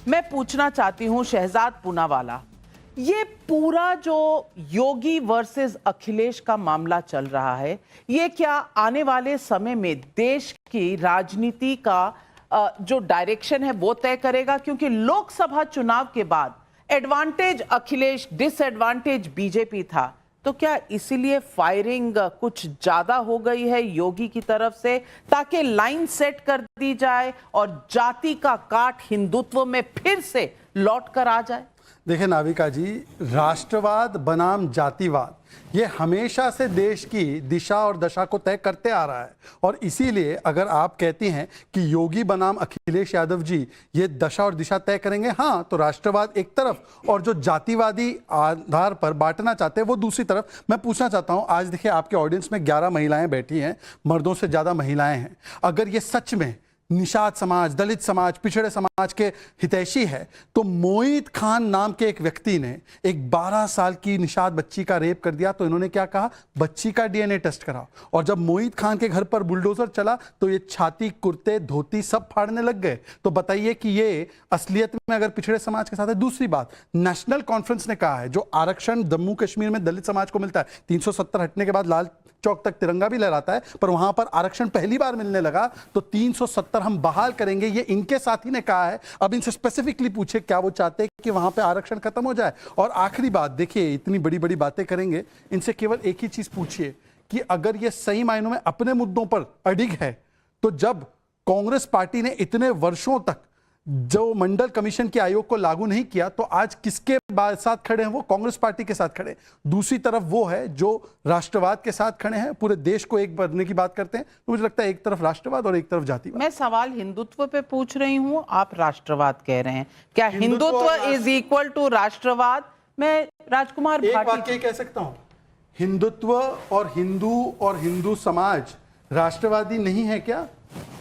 मैं पूछना चाहती हूं शहजाद पूनावाला, ये पूरा जो योगी वर्सेस अखिलेश का मामला चल रहा है, ये क्या आने वाले समय में देश की राजनीति का जो डायरेक्शन है वो तय करेगा? क्योंकि लोकसभा चुनाव के बाद एडवांटेज अखिलेश, डिसएडवांटेज बीजेपी था, तो क्या इसीलिए फायरिंग कुछ ज्यादा हो गई है योगी की तरफ से, ताकि लाइन सेट कर दी जाए और जाति का काट हिंदुत्व में फिर से लौट कर आ जाए? देखिए नाविका जी, राष्ट्रवाद बनाम जातिवाद ये हमेशा से देश की दिशा और दशा को तय करते आ रहा है। और इसीलिए अगर आप कहती हैं कि योगी बनाम अखिलेश यादव जी ये दशा और दिशा तय करेंगे, हाँ, तो राष्ट्रवाद एक तरफ और जो जातिवादी आधार पर बांटना चाहते हैं वो दूसरी तरफ। मैं पूछना चाहता हूं, आज देखिए आपके ऑडियंस में 11 महिलाएं बैठी हैं, मर्दों से ज्यादा महिलाएं हैं। अगर ये सच में निषाद समाज, दलित समाज, पिछड़े समाज के हितैषी है, तो मोहित खान नाम के एक व्यक्ति ने एक 12 साल की निषाद बच्ची का रेप कर दिया, तो इन्होंने क्या कहा, बच्ची का डीएनए टेस्ट कराओ। और जब मोहित खान के घर पर बुलडोजर चला तो ये छाती, कुर्ते, धोती सब फाड़ने लग गए। तो बताइए कि ये असलियत में अगर पिछड़े समाज के साथ है। दूसरी बात, नेशनल कॉन्फ्रेंस ने कहा है जो आरक्षण जम्मू कश्मीर में दलित समाज को मिलता है, 370 हटने के बाद लाल चौक तक तिरंगा भी लहराता है, पर वहां पर आरक्षण पहली बार मिलने लगा, तो 370 हम बहाल करेंगे, ये इनके साथी ने कहा है। अब इनसे स्पेसिफिकली पूछे क्या वो चाहते हैं कि वहां पे आरक्षण खत्म हो जाए। और आखिरी बात, देखिए इतनी बड़ी बड़ी बातें करेंगे, इनसे केवल एक ही चीज पूछिए कि अगर ये सही मायनों में अपने मुद्दों पर अडिग है, तो जब कांग्रेस पार्टी ने इतने वर्षों तक जो मंडल कमीशन के आयोग को लागू नहीं किया, तो आज किसके साथ खड़े हैं? वो कांग्रेस पार्टी के साथ खड़े। दूसरी तरफ वो है जो राष्ट्रवाद के साथ खड़े हैं, पूरे देश को एक करने की बात करते हैं। तो मुझे लगता है एक तरफ राष्ट्रवाद और एक तरफ जातिवाद। मैं सवाल हिंदुत्व पे पूछ रही हूं, आप राष्ट्रवाद कह रहे हैं। क्या हिंदुत्व इज इक्वल टू राष्ट्रवाद? मैं राजकुमार एक वाक्य कह सकता हूं, हिंदुत्व और हिंदू समाज राष्ट्रवादी नहीं है क्या?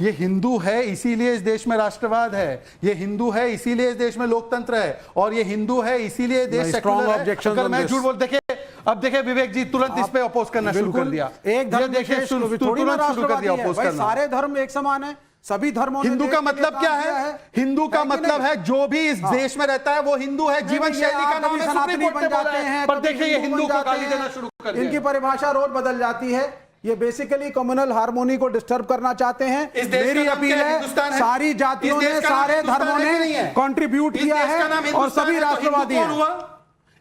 ये हिंदू है इसीलिए इस देश में राष्ट्रवाद है, ये हिंदू है इसीलिए इस देश में लोकतंत्र है, और ये हिंदू है इसीलिए देश सेक्युलर है। अगर मैं झूठ बोल, देखिए अब देखिए विवेक जी तुरंत इस पे अपोज करना शुरू कर दिया। एक धर्म देखिए तुरंत शुरू कर दिया अपोज करना। सारे धर्म एक समान है, सभी धर्मों। हिंदू का मतलब क्या है? हिंदू का मतलब है जो भी इस देश में रहता है वो हिंदू है। जीवन शैली का नाम है सुप्रीम कोर्ट ने बोला है, पर देखिए ये हिंदू को गाली देना शुरू कर दिया। इनकी परिभाषा रोज बदल जाती है। ये बेसिकली कम्युनल हार्मोनी को डिस्टर्ब करना चाहते हैं। मेरी अपील है, सारी जातियों ने, सारे धर्मों ने कंट्रीब्यूट किया है और सभी राष्ट्रवादी हैं।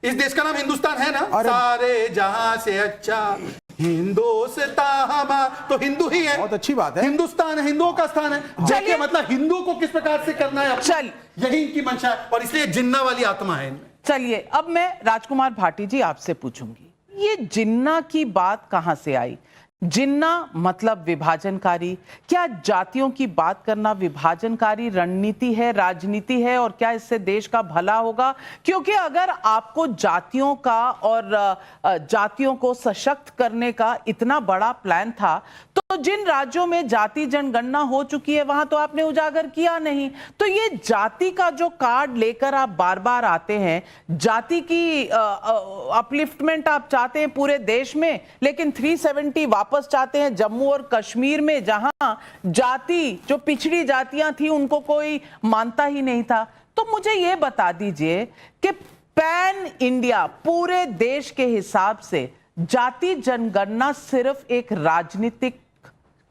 इस देश का नाम हिंदुस्तान है ना? सारे जहां से अच्छा हिंदुस्तान, तो हिंदू ही है। बहुत अच्छी बात है, हिंदुस्तान है, हिंदुओं का स्थान है। देखिए मतलब हिंदू को किस प्रकार से करना है, चल यही इनकी मंशा है, और इसलिए जिन्ना वाली आत्मा है इनमें। चलिए अब मैं राजकुमार भाटी जी आपसे पूछूंगी, ये जिन्ना की बात कहां से आई? जिन्ना मतलब विभाजनकारी। क्या जातियों की बात करना विभाजनकारी रणनीति है, राजनीति है, और क्या इससे देश का भला होगा? क्योंकि अगर आपको जातियों का और जातियों को सशक्त करने का इतना बड़ा प्लान था, तो जिन राज्यों में जाति जनगणना हो चुकी है वहां तो आपने उजागर किया नहीं। तो ये जाति का जो कार्ड लेकर आप बार बार आते हैं, जाति की अपलिफ्टमेंट आप चाहते हैं पूरे देश में, लेकिन 370 वापस चाहते हैं जम्मू और कश्मीर में, जहां जाति जो पिछड़ी जातियां थी उनको कोई मानता ही नहीं था। तो मुझे ये बता दीजिए कि पैन इंडिया पूरे देश के हिसाब से जाति जनगणना सिर्फ एक राजनीतिक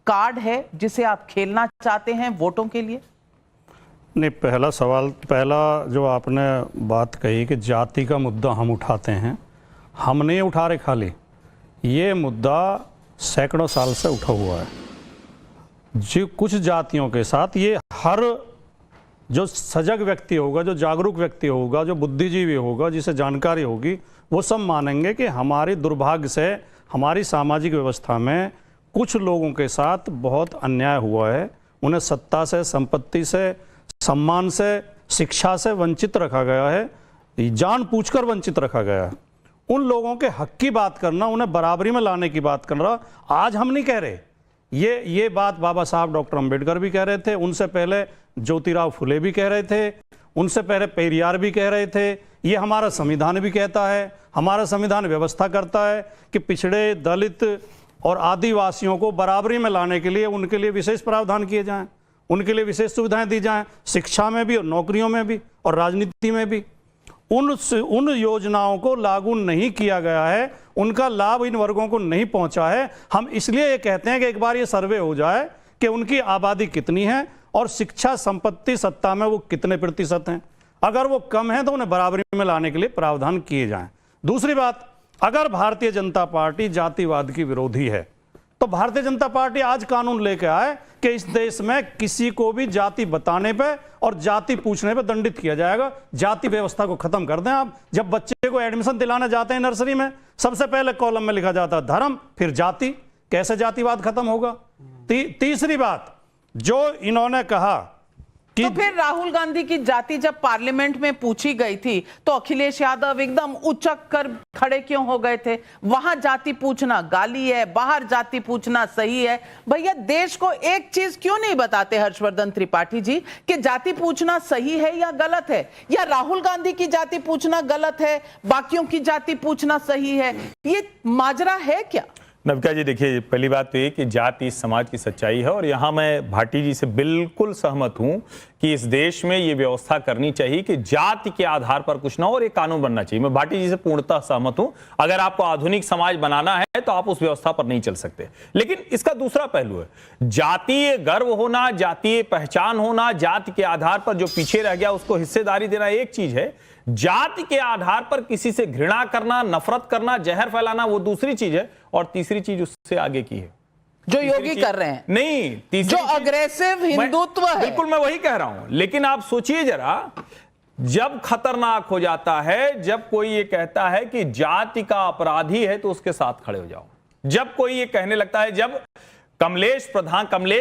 कार्ड है जिसे आप खेलना चाहते हैं वोटों के लिए? नहीं, पहला जो आपने बात कही कि जाति का मुद्दा हम उठाते हैं, हम नहीं उठा रहे खाली, ये मुद्दा सैकड़ों साल से उठा हुआ है। जो कुछ जातियों के साथ ये हर जो सजग व्यक्ति होगा, जो जागरूक व्यक्ति होगा, जो बुद्धिजीवी होगा, जिसे जानकारी होगी, वो सब मानेंगे कि हमारी दुर्भाग्य से हमारी सामाजिक व्यवस्था में कुछ लोगों के साथ बहुत अन्याय हुआ है। उन्हें सत्ता से, संपत्ति से, सम्मान से, शिक्षा से वंचित रखा गया है, जानबूझकर वंचित रखा गया है। उन लोगों के हक की बात करना, उन्हें बराबरी में लाने की बात करना आज हम नहीं कह रहे। ये बात बाबा साहब डॉक्टर अंबेडकर भी कह रहे थे, उनसे पहले ज्योतिराव फुले भी कह रहे थे, उनसे पहले पेरियार भी कह रहे थे। ये हमारा संविधान भी कहता है, हमारा संविधान व्यवस्था करता है कि पिछड़े, दलित और आदिवासियों को बराबरी में लाने के लिए उनके लिए विशेष प्रावधान किए जाएं, उनके लिए विशेष सुविधाएं दी जाएं, शिक्षा में भी और नौकरियों में भी। और राजनीति में भी उन योजनाओं को लागू नहीं किया गया है, उनका लाभ इन वर्गों को नहीं पहुंचा है। हम इसलिए ये कहते हैं कि एक बार ये सर्वे हो जाए कि उनकी आबादी कितनी है और शिक्षा संपत्ति सत्ता में वो कितने प्रतिशत हैं। अगर वो कम है तो उन्हें बराबरी में लाने के लिए प्रावधान किए जाएं। दूसरी बात, अगर भारतीय जनता पार्टी जातिवाद की विरोधी है तो भारतीय जनता पार्टी आज कानून लेके आए कि इस देश में किसी को भी जाति बताने पे और जाति पूछने पे दंडित किया जाएगा। जाति व्यवस्था को खत्म कर दें आप। जब बच्चे को एडमिशन दिलाने जाते हैं नर्सरी में, सबसे पहले कॉलम में लिखा जाता है धर्म, फिर जाति। कैसे जातिवाद खत्म होगा? तीसरी बात जो इन्होंने कहा कि तो फिर राहुल गांधी की जाति जब पार्लियामेंट में पूछी गई थी तो अखिलेश यादव एकदम उचक कर खड़े क्यों हो गए थे? वहां जाति पूछना गाली है, बाहर जाति पूछना सही है। भैया देश को एक चीज क्यों नहीं बताते हर्षवर्धन त्रिपाठी जी कि जाति पूछना सही है या गलत है, या राहुल गांधी की जाति पूछना गलत है, बाकियों की जाति पूछना सही है? ये माजरा है क्या? नविका जी देखिए, पहली बात तो ये कि जाति इस समाज की सच्चाई है और यहाँ मैं भाटी जी से बिल्कुल सहमत हूँ कि इस देश में ये व्यवस्था करनी चाहिए कि जाति के आधार पर कुछ ना हो और एक कानून बनना चाहिए। मैं भाटी जी से पूर्णतः सहमत हूँ। अगर आपको आधुनिक समाज बनाना है तो आप उस व्यवस्था पर नहीं चल सकते। लेकिन इसका दूसरा पहलू है, जातीय गर्व होना, जातीय पहचान होना, जाति के आधार पर जो पीछे रह गया उसको हिस्सेदारी देना एक चीज है, जाति के आधार पर किसी से घृणा करना, नफरत करना, जहर फैलाना वो दूसरी चीज है। और तीसरी चीज उससे आगे की है जो योगी कर रहे हैं। नहीं, जो अग्रेसिव हिंदुत्व है। बिल्कुल मैं वही कह रहा हूं। लेकिन आप सोचिए जरा, जब खतरनाक हो जाता है, जब कोई ये कहता है कि जाति का अपराधी है तो उसके साथ खड़े हो जाओ। जब कोई ये कहने लगता है, जब कमलेश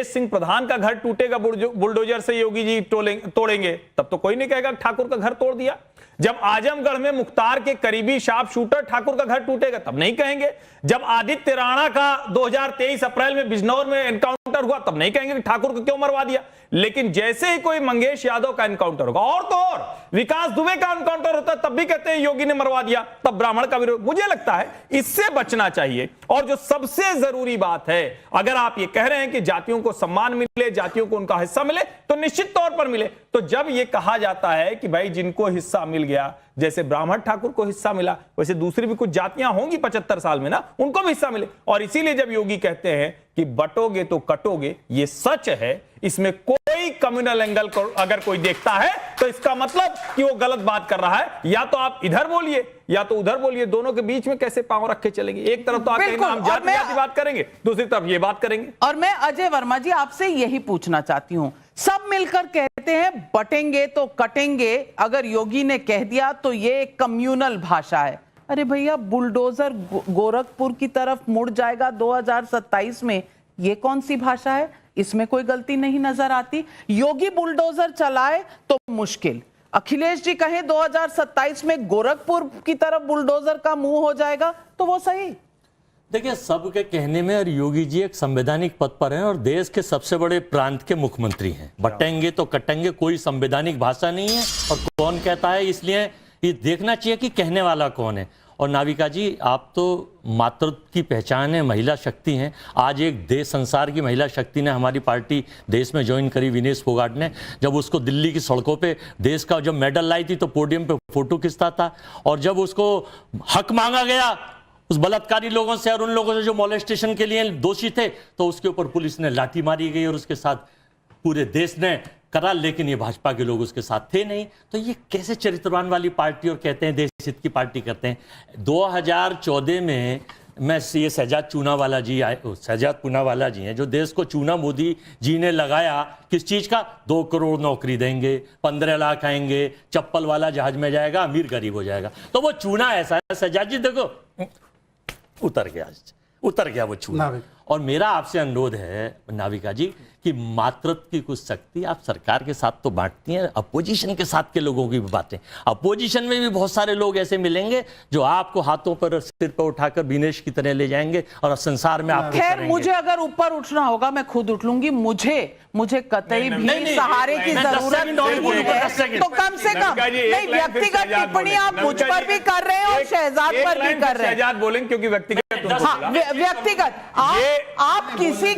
सिंह प्रधान का घर टूटेगा बुलडोजर से योगी जी तोड़ेंगे, तब तो कोई नहीं कहेगा ठाकुर का घर तोड़ दिया। जब आजमगढ़ में मुख्तार के करीबी शार्प शूटर ठाकुर का घर टूटेगा तब नहीं कहेंगे। जब आदित्य राणा का 2023 अप्रैल में बिजनौर में एनकाउंटर हुआ तब नहीं कहेंगे कि ठाकुर को क्यों मरवा दिया। लेकिन जैसे ही कोई मंगेश यादव का एनकाउंटर होगा, और तो और विकास दुबे का एनकाउंटर होता है तब भी कहते हैं योगी ने मरवा दिया, तब ब्राह्मण का विरोध। मुझे लगता है इससे बचना चाहिए। और जो सबसे जरूरी बात है, अगर आप ये कह रहे हैं कि जातियों को सम्मान मिले, जातियों को उनका हिस्सा मिले, तो निश्चित तौर पर मिले। तो जब ये कहा जाता है कि भाई जिनको हिस्सा मिल गया, जैसे ब्राह्मण ठाकुर को हिस्सा मिला, वैसे दूसरी भी कुछ जातियां होंगी 75 साल में ना, उनको भी हिस्सा मिले। और इसीलिए जब योगी कहते हैं कि बटोगे तो कटोगे, ये सच है। इसमें कोई कम्युनल एंगल को अगर कोई देखता है तो इसका मतलब कि वो गलत बात कर रहा है। या तो आप इधर बोलिए या तो उधर बोलिए, दोनों के बीच में कैसे पांव रखे चलेंगे? एक तरफ तो आके हम जाति बात करेंगे, दूसरी तरफ ये बात करेंगे। और मैं अजय वर्मा जी आपसे यही पूछना चाहती हूं, सब मिलकर कहते हैं बटेंगे तो कटेंगे, अगर योगी ने कह दिया तो ये कम्युनल भाषा है। अरे भैया, बुलडोजर गोरखपुर की तरफ मुड़ जाएगा 2027 में, ये कौन सी भाषा है? इसमें कोई गलती नहीं नजर आती। योगी बुलडोजर चलाए तो मुश्किल, अखिलेश जी कहें 2027 में गोरखपुर की तरफ बुलडोजर का मुंह हो जाएगा तो वो सही। देखिए, सबके कहने में और योगी जी एक संवैधानिक पद पर हैं और देश के सबसे बड़े प्रांत के मुख्यमंत्री हैं। बटेंगे तो कटेंगे कोई संवैधानिक भाषा नहीं है। और कौन कहता है, इसलिए ये देखना चाहिए कि कहने वाला कौन है। और नाविका जी, आप तो मातृत्व की पहचान है, महिला शक्ति हैं। आज एक देश संसार की महिला शक्ति ने हमारी पार्टी देश में ज्वाइन करी, विनेश फोगाट ने। जब उसको दिल्ली की सड़कों पे देश का जब मेडल लाई थी तो पोडियम पे फोटो खिंचता था। और जब उसको हक मांगा गया उस बलात्कारी लोगों से और उन लोगों से जो मोलेस्टेशन के लिए दोषी थे, तो उसके ऊपर पुलिस ने लाठी मारी गई और उसके साथ पूरे देश ने करा। लेकिन ये भाजपा के लोग उसके साथ थे नहीं। तो ये कैसे चरित्रवान वाली पार्टी और कहते हैं देश हित की पार्टी करते हैं। 2014 में मैं ये शहजाद पूनावाला जी हैं जो देश को चूना मोदी जी ने लगाया। किस चीज का? 2 करोड़ नौकरी देंगे, 15 लाख आएंगे, चप्पल वाला जहाज में जाएगा, अमीर गरीब हो जाएगा। तो वो चूना ऐसा है, शहजाद जी देखो उतर गया वो चूना। और मेरा आपसे अनुरोध है नाविका जी कि मातृत्व की कुछ शक्ति आप सरकार के साथ तो बांटती हैं, अपोजिशन के साथ के लोगों की भी बातें। अपोजिशन में भी बहुत सारे लोग ऐसे मिलेंगे जो आपको हाथों पर सिर पर उठाकर विनेश की तरह ले जाएंगे और संसार में आपको खैर, मुझे अगर ऊपर उठना होगा मैं खुद उठ लूंगी। मुझे कतई भी सहारे की जरूरत नहीं है। तो कम से कम नहीं, व्यक्तिगत टिप्पणी आप मुझ पर भी कर रहे हैं और शहजाद पर भी कर रहे हैं। शहजाद बोलेंगे क्योंकि व्यक्तिगत व्यक्तिगत आप किसी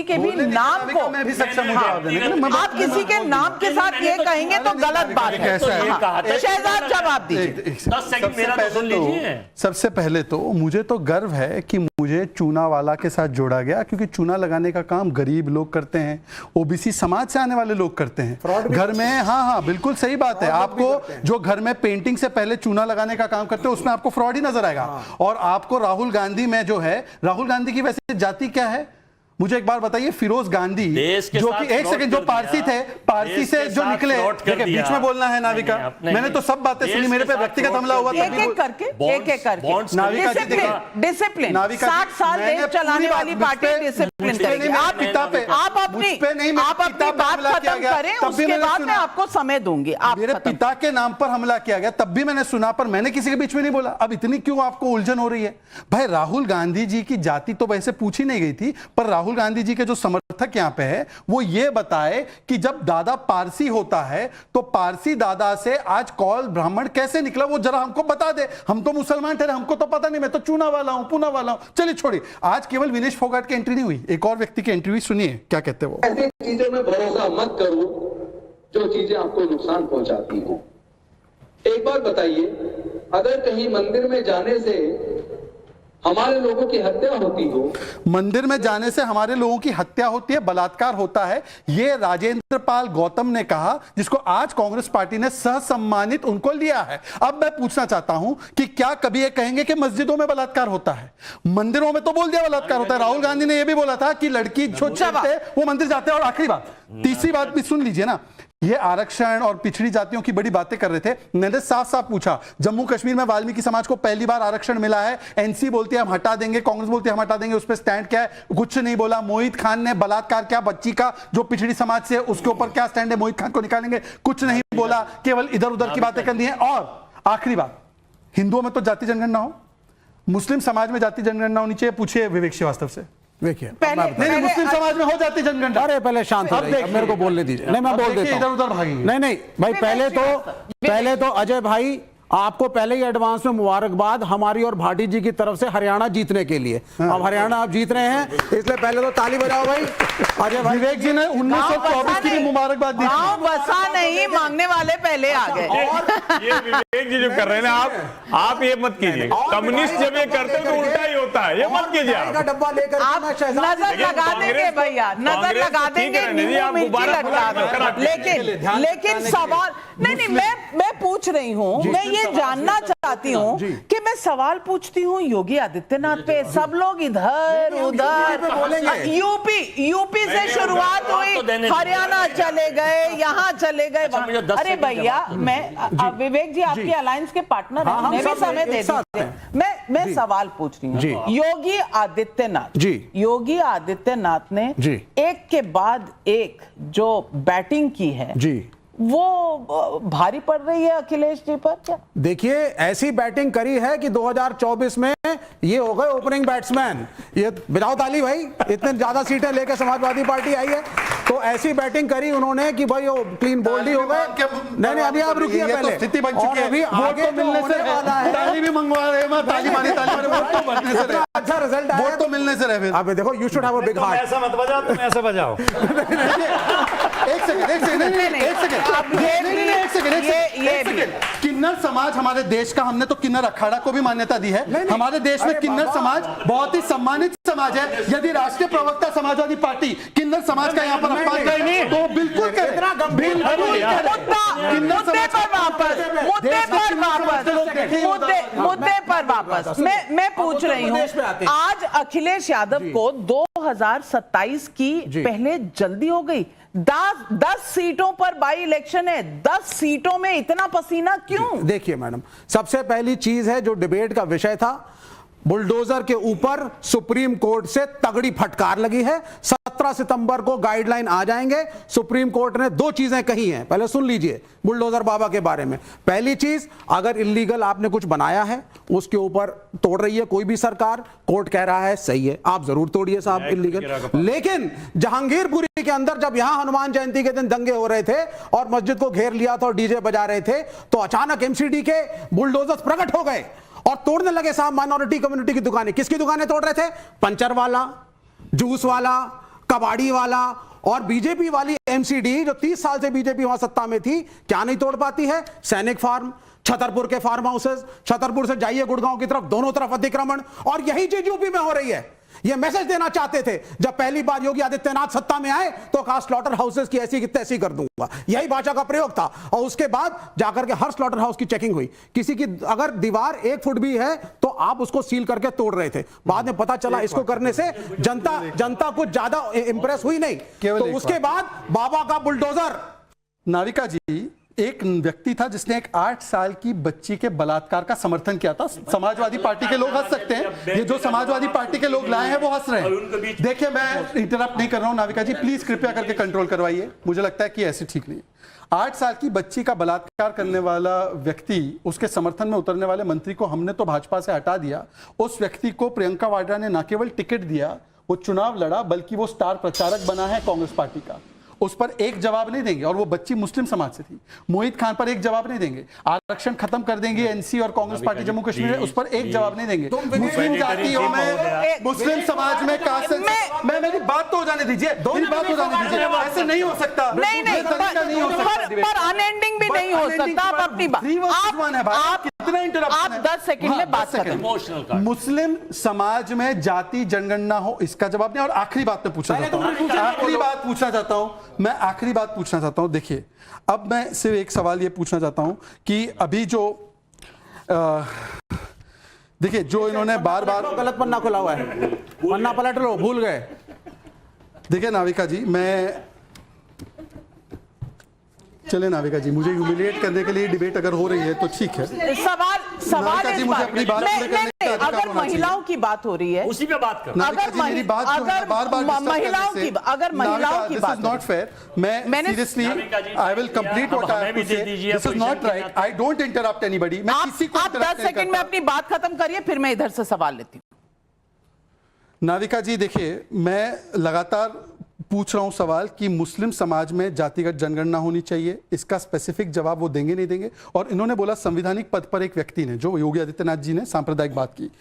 के भी नाम को मैं भी सक्षम हूं जवाब देने के लिए। आप किसी के नाम के साथ ये कहेंगे तो गलत बात है। शहजाद जवाब दीजिए। 10 सेकंड मेरा तो सुन लीजिए। सबसे पहले तो मुझे तो गर्व है कि मुझे चूना वाला के साथ जोड़ा गया, क्योंकि चूना लगाने का काम गरीब लोग करते हैं, ओबीसी समाज से आने वाले लोग करते हैं घर में। हाँ, बिल्कुल सही बात है। आपको जो घर में पेंटिंग से पहले चूना लगाने का काम करते हैं उसमें आपको फ्रॉड ही नजर आएगा। और आपको राहुल गांधी में जो है, राहुल गांधी की वैसे जाति क्या है मुझे एक बार बताइए। फिरोज गांधी जो कि एक सेकंड जो पारसी थे, पारसी से जो निकले, देखिए बीच में बोलना है नाविका, मैंने तो सब बातें सुनी, मेरे पे व्यक्तिगत हमला हुआ था। एक एक करके डिसिप्लिन 60 साल देश चलाने वाली पार्टी डिसिप्लिन करेगी। आप अपनी बात खत्म करें, उसके बाद मैं आपको समय दूंगी। मेरे पिता के नाम पर हमला किया गया तब भी मैंने सुना, पर मैंने किसी के बीच में नहीं बोला। अब इतनी क्यों आपको उलझन हो रही है भाई? राहुल गांधी जी की जाति तो वैसे पूछी नहीं गई थी, पर राहुल गांधी जी के जो समर्थक यहां पे है वो ये बताए कि जब दादा पारसी होता है तो पारसी दादा से आज कौल ब्राह्मण कैसे निकला, वो जरा हमको बता दे। हम तो मुसलमान ठहरे, हमको तो पता नहीं, मैं तो चूना वाला हूं, पूना वाला हूं। चलिए छोड़िए, आज केवल विनेश फोगाट की एंट्री नहीं हुई, एक और व्यक्ति की एंट्री हुई। सुनिए क्या कहते हैं वो। ऐसी चीजों में भरोसा मत करो जो चीजें आपको नुकसान पहुंचाती हो। एक बात बताइए, अगर कहीं मंदिर में जाने से हमारे लोगों की हत्या होती हो, मंदिर में जाने से हमारे लोगों की हत्या होती है, बलात्कार होता है, ये राजेंद्र पाल गौतम ने कहा, जिसको आज कांग्रेस पार्टी ने सहसम्मानित उनको लिया है। अब मैं पूछना चाहता हूं कि क्या कभी ये कहेंगे कि मस्जिदों में बलात्कार होता है? मंदिरों में तो बोल दिया बलात्कार होता है। राहुल गांधी ने यह भी बोला था कि लड़की जो चाहते वो मंदिर जाते हैं। और आखिरी बात, तीसरी बात भी सुन लीजिए ना, ये आरक्षण और पिछड़ी जातियों की बड़ी बातें कर रहे थे। मैंने साफ साफ पूछा, जम्मू कश्मीर में वाल्मीकि समाज को पहली बार आरक्षण मिला है, एनसी बोलती है हम हटा देंगे, कांग्रेस बोलती है हम हटा देंगे, उस पर स्टैंड क्या है? कुछ नहीं बोला। मोहित खान ने बलात्कार क्या बच्ची का जो पिछड़ी समाज से, उसके ऊपर क्या स्टैंड है? मोहित खान को निकालेंगे, कुछ नहीं बोला, केवल इधर उधर की बातें करनी है। और आखिरी बात, हिंदुओं में तो जाति जनगणना हो, मुस्लिम समाज में जाति जनगणना होनी चाहिए, पूछिए विवेक श्रीवास्तव से। देखिए नहीं, मुस्लिम समाज में हो जाती जनगणना। अरे पहले शांत हो जाइए, मेरे को बोलने दीजिए। नहीं, मैं बोल देता हूं। इधर उधर भागेंगे। नहीं भाई, पहले तो अजय भाई आपको पहले ही एडवांस में मुबारकबाद हमारी और भाटी जी की तरफ से हरियाणा जीतने के लिए। अब हरियाणा आप जीत रहे हैं, इसलिए पहले तो ताली बजाओ भाई। अजय भाई, विवेक जी ने 1924 की मुबारकबाद दी। गाँव बसा नहीं, मांगने वाले पहले आ गए। ये विवेक जी जो कर रहे हैं ना, आप ये मत कीजिए। कम्युनिस्ट जब ये करते हैं तो उल्टा ही होता है, ये मत कीजिए आप। डब्बा लेकर आप नजर लगा देंगे भैया, नजर लगा देंगे, लेकिन सवाल नहीं, मैं पूछ रही हूँ, मैं ये जानना चाहती हूँ कि मैं सवाल पूछती हूँ योगी आदित्यनाथ पे, सब लोग इधर उधर, यूपी से शुरुआत हुई, हरियाणा चले गए, यहाँ चले गए। अरे भैया, मैं विवेक जी आपके अलायंस के पार्टनर हैं, उन्हें भी समय दे दीजिए। मैं सवाल पूछ रही हूँ, योगी आदित्यनाथ ने एक के बाद एक जो बैटिंग की है वो भारी पड़ रही है अखिलेश जी पर क्या? देखिए, ऐसी बैटिंग करी है कि 2024 में ये हो गए ओपनिंग बैट्समैन। ये बजाओ ताली भाई, इतने ज्यादा सीटें लेकर समाजवादी पार्टी आई है, तो ऐसी बैटिंग करी उन्होंने कि भाई वो क्लीन बोल्ड ही हो गए। नहीं, अभी आप रुकिए पहले, स्थिति बन चुकी है, अभी आगे मिलने से वाला है। ताली भी मंगवा रहे हैं, ताली मारी, वोट तो बनने से रहे, अच्छा रिजल्ट आया, वोट तो मिलने से रहे। अब देखो, you should have a big heart. ऐसा मत बजाओ, तुम ऐसे बजाओ। एक सेकंड, किन्नर समाज हमारे देश का, हमने तो किन्नर अखाड़ा को भी मान्यता दी है। हमारे देश में किन्नर समाज बहुत ही सम्मानित समाज है। यदि राष्ट्रीय प्रवक्ता समाजवादी पार्टी किन्नर समाज का यहाँ पर अपमान करेंगे तो बिल्कुल मुद्दे पर वापस मैं पूछ रही हूँ, आज अखिलेश यादव को 2027 की पहले जल्दी हो गई। 10 सीटों पर बाई इलेक्शन है, 10 सीटों में इतना पसीना क्यों? देखिए मैडम, सबसे पहली चीज है जो डिबेट का विषय था, बुलडोजर के ऊपर सुप्रीम कोर्ट से तगड़ी फटकार लगी है। 17 सितंबर को गाइडलाइन आ जाएंगे। सुप्रीम कोर्ट ने 2 चीजें कही हैं, पहले सुन लीजिए बुलडोजर बाबा के बारे में। पहली चीज, अगर इलीगल आपने कुछ बनाया है, उसके ऊपर तोड़ रही है कोई भी सरकार, कोर्ट कह रहा है सही है, आप जरूर तोड़िए साहब इलीगल। लेकिन जहांगीरपुरी के अंदर जब यहां हनुमान जयंती के दिन दंगे हो रहे थे और मस्जिद को घेर लिया था और डीजे बजा रहे थे, तो अचानक एमसीडी के बुलडोजर्स प्रकट हो गए और तोड़ने लगे साहब माइनॉरिटी कम्युनिटी की दुकानें। किसकी दुकानें तोड़ रहे थे? पंचर वाला, जूस वाला, कबाड़ी वाला और बीजेपी वाली एमसीडी, जो 30 साल से बीजेपी वहां सत्ता में थी, क्या नहीं तोड़ पाती है? सैनिक फार्म, छतरपुर के फार्म हाउसेस, छतरपुर से जाइए गुड़गांव की तरफ, दोनों तरफ अतिक्रमण, और यही चीज यूपी में हो रही है। ये मैसेज देना चाहते थे जब पहली बार योगी आदित्यनाथ सत्ता में आए, तो कहा स्लॉटर हाउसेस की ऐसी की तैसी कर दूंगा, यही भाषा का प्रयोग था। और उसके बाद जाकर के हर स्लॉटर हाउस की चेकिंग हुई, किसी की अगर दीवार 1 फुट भी है तो आप उसको सील करके तोड़ रहे थे। बाद में पता चला इसको करने से जनता कुछ ज्यादा इंप्रेस हुई नहीं, तो उसके बाद बाबा का बुलडोजर। नाविका जी, एक व्यक्ति था जिसने एक 8 साल की बच्ची के बलात्कार का समर्थन किया था। समाजवादी पार्टी के लोग हंस सकते हैं, ये जो समाजवादी पार्टी के लोग लाए हैं वो हंस रहे हैं। देखिए, मैं इंटरप्ट नहीं कर रहा हूं नाविका जी, प्लीज कृपया करके कंट्रोल करवाइए। मुझे लगता है कि ऐसे ठीक नहीं है। 8 साल की बच्ची का बलात्कार करने वाला व्यक्ति, उसके समर्थन में उतरने वाले मंत्री को हमने तो भाजपा से हटा दिया। उस व्यक्ति को प्रियंका वाड्रा ने न केवल टिकट दिया, वो चुनाव लड़ा, बल्कि वो स्टार प्रचारक बना है कांग्रेस पार्टी का। उस पर एक जवाब नहीं देंगे, और वो बच्ची मुस्लिम समाज से थी। मोहित खान पर एक जवाब नहीं देंगे। आरक्षण खत्म कर देंगे एनसी और कांग्रेस पार्टी जम्मू कश्मीर में, उस पर एक जवाब नहीं देंगे। मुस्लिम जातियों में, मुस्लिम समाज में कास्ट, मैं मेरी बात तो हो जाने दीजिए, मेरी बात हो जाने दीजिए। ऐसे नहीं हो सकता, नहीं पर अनएंडिंग भी नहीं हो सकता। आप अपनी बात, आप 10 सेकंड में बात करें। मुस्लिम समाज में जाति जनगणना हो, इसका जवाब नहीं। और आखिरी बात मैं पूछना चाहता हूं, आखिरी बात पूछना चाहता हूं मैं आखिरी बात पूछना चाहता हूं। देखिए, अब मैं सिर्फ एक सवाल ये पूछना चाहता हूं कि अभी जो देखिए, जो इन्होंने बार बार गलत पन्ना खुला हुआ है, पन्ना पलट लो, भूल गए। देखिए नाविका जी, मैं चले नाविका जी, मुझे ह्यूमिलिएट करने के लिए डिबेट अगर हो रही है तो ठीक है। सवाल जी, मुझे अपनी बात पूरी करने का अधिकार अगर होना चाहिए। महिलाओं की बात हो रही है, उसी पे बात कर। नाविका जी, मेरी बात जो है बार-बार महिलाओं की, अगर महिलाओं की बात, दिस इज नॉट फेयर। मैं seriously I will complete what I have to say. This is not right. I don't interrupt anybody. मैं किसी को आप 10 सेकंड में अपनी बात खत्म करिए, फिर मैं इधर से सवाल लेती हूं। नाविका जी, देखिए, मैं लगातार पूछ रहा हूं सवाल कि मुस्लिम समाज में जातिगत जनगणना होनी चाहिए, इसका स्पेसिफिक जवाब वो देंगे नहीं देंगे। और इन्होंने बोला संवैधानिक पद पर एक व्यक्ति ने, जो योगी आदित्यनाथ जी ने सांप्रदायिक बात की।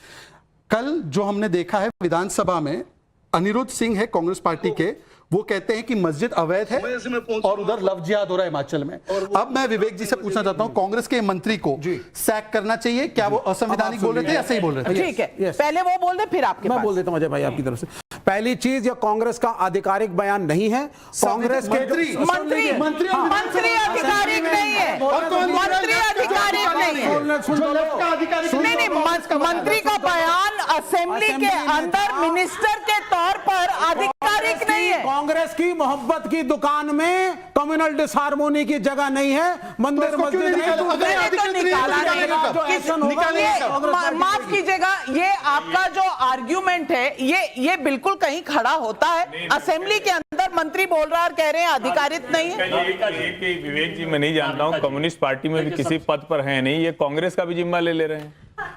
कल जो हमने देखा है विधानसभा में, अनिरुद्ध सिंह है कांग्रेस पार्टी के, वो कहते हैं कि मस्जिद अवैध है और उधर लव जिहाद हो रहा है हिमाचल में। अब मैं विवेक जी से पूछना चाहता हूं, कांग्रेस के मंत्री को सैक करना चाहिए क्या? वो असंवैधानिक बोल रहे थे या सही बोल रहे थे? ठीक है, पहले वो बोल दे, फिर आपके मैं पास। बोल देता हूं अजय भाई आपकी तरफ से। पहली चीज, ये कांग्रेस का आधिकारिक बयान नहीं है। कांग्रेस के मंत्री आधिकारिक नहीं है, मंत्री आधिकारिक नहीं है। नहीं, मंत्री का बयान असेंबली के अंदर मिनिस्टर के तौर पर आधिकारिक नहीं है। कांग्रेस की मोहब्बत की दुकान में कम्युनल डिसहार्मोनी की जगह नहीं है। मंदिर मस्जिद माफ कीजिएगा, ये आपका जो आर्ग्यूमेंट है, ये बिल्कुल कहीं खड़ा होता है। असेंबली के अंदर मंत्री बोल रहा है और कह रहे हैं अधिकारित नहीं है। विवेक जी, मैं नहीं जानता हूं, कम्युनिस्ट पार्टी में भी किसी पद पर है नहीं, ये कांग्रेस का भी जिम्मा ले रहे हैं।